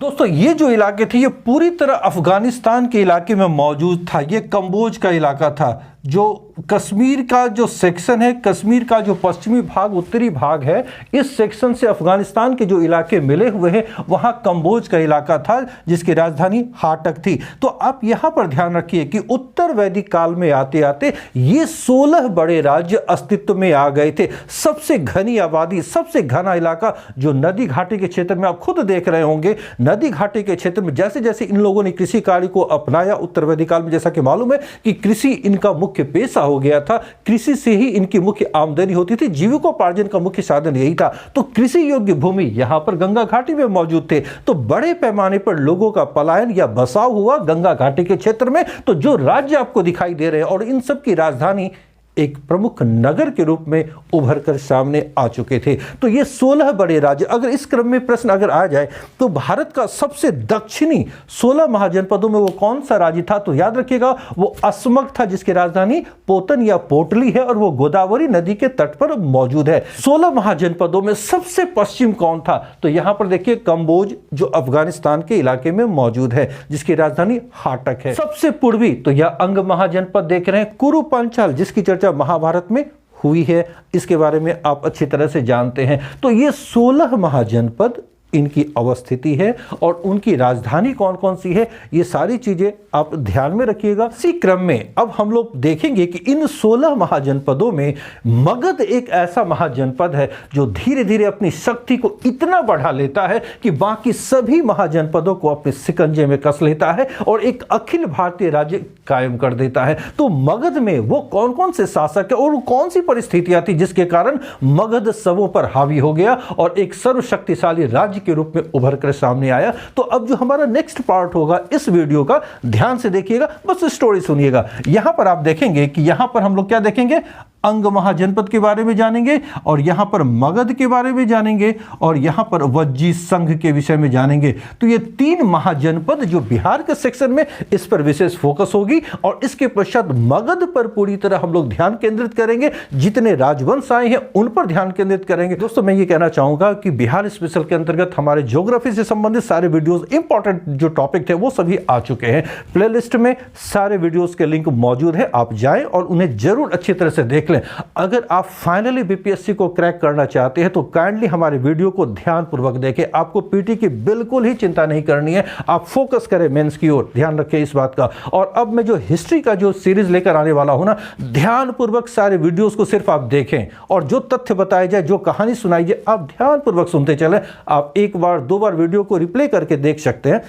[SPEAKER 1] दोस्तों ये जो इलाके थे ये पूरी तरह अफगानिस्तान के इलाके में मौजूद था। ये कंबोज का इलाका था। जो कश्मीर का जो सेक्शन है, कश्मीर का जो पश्चिमी भाग, उत्तरी भाग है, इस सेक्शन से अफगानिस्तान के जो इलाके मिले हुए हैं वहां कंबोज का इलाका था जिसकी राजधानी हाटक थी। तो आप यहां पर ध्यान रखिए कि उत्तर वैदिक काल में आते आते ये 16 बड़े राज्य अस्तित्व में आ गए थे। सबसे घनी आबादी, सबसे घना इलाका जो नदी घाटी के क्षेत्र में आप खुद देख रहे होंगे। नदी घाटी के क्षेत्र में जैसे जैसे इन लोगों ने कृषि कार्य को अपनाया उत्तर वैदिक काल में, जैसा कि मालूम है कि कृषि इनका मुख्य पेशा हो गया था। कृषि से ही इनकी मुख्य आमदनी होती थी, जीविकोपार्जन का मुख्य साधन यही था। तो कृषि योग्य भूमि यहां पर गंगा घाटी में मौजूद थे। तो बड़े पैमाने पर लोगों का पलायन या बसाव हुआ गंगा घाटी के क्षेत्र में। तो जो राज्य आपको दिखाई दे रहे हैं और इन सब की राजधानी एक प्रमुख नगर के रूप में उभर कर सामने आ चुके थे। तो ये 16 बड़े राज्य, अगर इस क्रम में प्रश्न अगर आ जाए तो भारत का सबसे दक्षिणी 16 महाजनपदों में वो कौन सा राज्य था, तो याद रखिएगा वो असमक था जिसकी राजधानी पोतन या पोटली है और वो गोदावरी नदी के तट पर मौजूद है। 16 महाजनपदों में सबसे पश्चिम कौन था, तो यहां पर देखिए कंबोज जो अफगानिस्तान के इलाके में मौजूद है जिसकी राजधानी हाटक है। सबसे पूर्वी तो यह अंग महाजनपद देख रहे हैं, कुरु पंचाल जिसकी चर्चा महाभारत में हुई है, इसके बारे में आप अच्छी तरह से जानते हैं। तो ये 16 महाजनपद इनकी अवस्थिति है और उनकी राजधानी कौन कौन सी है, ये सारी चीजें आप ध्यान में रखिएगा। इसी क्रम में अब हम लोग देखेंगे कि इन 16 महाजनपदों में मगध एक ऐसा महाजनपद है जो धीरे धीरे अपनी शक्ति को इतना बढ़ा लेता है कि बाकी सभी महाजनपदों को अपने शिकंजे में कस लेता है और एक अखिल भारतीय राज्य कायम कर देता है। तो मगध में वो कौन कौन से शासक है और कौन सी परिस्थितियां थी जिसके कारण मगध सबों पर हावी हो गया और एक सर्वशक्तिशाली राज्य के रूप में उभर कर सामने आया। तो अब जो हमारा नेक्स्ट पार्ट होगा इस वीडियो का, ध्यान से देखिएगा, बस स्टोरी सुनिएगा। यहां पर आप देखेंगे कि यहां पर हम लोग क्या देखेंगे, अंग महाजनपद के बारे में जानेंगे और यहां पर मगध के बारे में जानेंगे और यहां पर वज्जी संघ के विषय में जानेंगे। तो ये 3 महाजनपद जो बिहार के सेक्शन में, इस पर विशेष फोकस होगी और इसके पश्चात मगध पर पूरी तरह हम लोग ध्यान केंद्रित करेंगे। जितने राजवंश आए हैं उन पर ध्यान केंद्रित करेंगे। दोस्तों मैं ये कहना चाहूंगा कि बिहार स्पेशल के अंतर्गत हमारे ज्योग्राफी से संबंधित सारे वीडियोस, इंपॉर्टेंट जो टॉपिक थे वो सभी आ चुके हैं। प्लेलिस्ट में सारे वीडियोस के लिंक मौजूद है, आप जाएं और उन्हें जरूर अच्छी तरह से देख लें। अगर आप फाइनली बीपीएससी को क्रैक करना चाहते हैं तो काइंडली हमारे वीडियो को ध्यानपूर्वक देखें। आपको पीटी की बिल्कुल ही चिंता नहीं करनी है, आप फोकस करें मेंस की ओर, ध्यान रखें इस बात का। और अब मैं जो हिस्ट्री का जो सीरीज लेकर आने वाला हूं ना, ध्यानपूर्वक सारे वीडियोस को सिर्फ आप देखें और जो तथ्य बताए जाए, जो कहानी सुनाई जाए, आप ध्यानपूर्वक सुनते चलें। आप 1 बार 2 बार वीडियो को रिप्ले करके देख सकते हैं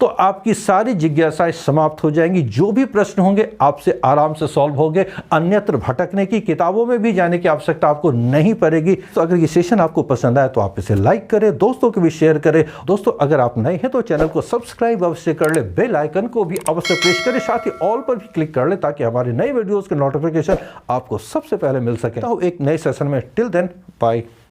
[SPEAKER 1] तो आपकी सारी जिज्ञासाएं समाप्त हो जाएंगी। जो भी प्रश्न होंगे आपसे आराम से सॉल्व होंगे। अन्यत्र भटकने की, किताबों में भी जाने की आवश्यकता आपको नहीं पड़ेगी। तो अगर ये सेशन आपको पसंद आए तो आप इसे लाइक करें, दोस्तों को भी शेयर करें। दोस्तों अगर आप नए हैं तो चैनल को सब्सक्राइब अवश्य कर ले, बेल आइकन को भी अवश्य प्रेस करें, साथ ही ऑल पर भी क्लिक कर ले ताकि हमारे नए वीडियोस के नोटिफिकेशन आपको सबसे पहले मिल सके। तो एक नए सेशन में, टिल देन बाय।